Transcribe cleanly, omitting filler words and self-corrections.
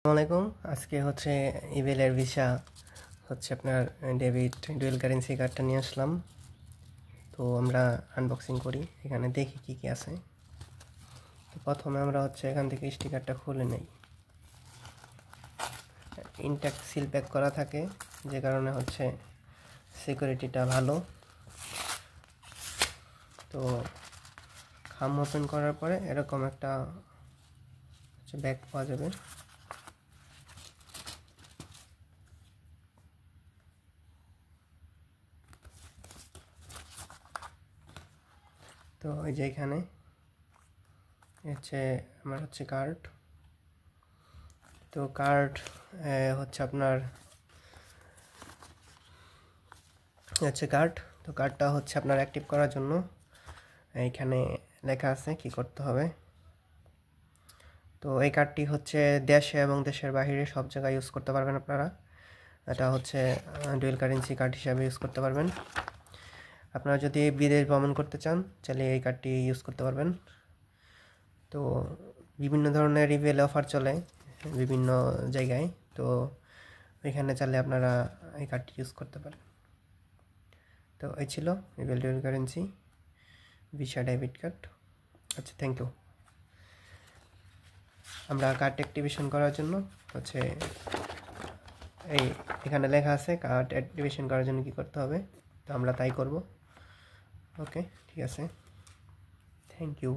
আসসালামাইকুম। আজকে হচ্ছে ইবেলের ভিসা হচ্ছে আপনার ডেবিট ডুয়েল কারেন্সি কার্ডটা নিয়ে আসলাম। তো আমরা আনবক্সিং করি, এখানে দেখি কি কি আছে। তো প্রথমে আমরা হচ্ছে এখান থেকে স্টিকারটা খুলে নেই। ইনট্যাক্ট সিল প্যাক করা থাকে, যে কারণে হচ্ছে সিকিউরিটিটা ভালো। তো খাম ওপেন করার পরে এরকম একটা হচ্ছে ব্যাগ পাওয়া যাবে। তো এই যে এখানে হচ্ছে আমার হচ্ছে কার্ড। তো কার্ড হচ্ছে আপনার কার্ড। তো কার্ডটা হচ্ছে আপনার অ্যাক্টিভ করার জন্য এইখানে লেখা আছে কি করতে হবে। তো এই কার্ডটি হচ্ছে দেশে এবং দেশের বাইরে সব জায়গায় ইউজ করতে পারবেন আপনারা। এটা হচ্ছে ডুয়েল কারেন্সি কার্ড হিসাবে ইউজ করতে পারবেন। আপনারা যদি বিদেশ ভ্রমণ করতে চান তাহলে এই কার্ডটি ইউজ করতে পারবেন। তো বিভিন্ন ধরনের রিবেল অফার চলে বিভিন্ন জায়গায়, তো এখানে চাইলে আপনারা এই কার্ডটি ইউজ করতে পারেন। তো এই ছিল rebel dual currency visa debit card. আচ্ছা, থ্যাংক ইউ। আমরা কার্ড অ্যাক্টিভেশন করার জন্য হচ্ছে এখানে লেখা আছে কার্ড অ্যাক্টিভেশন করার জন্য কী করতে হবে, তো আমরা তাই করব। ওকে, ঠিক আছে, থ্যাংক ইউ।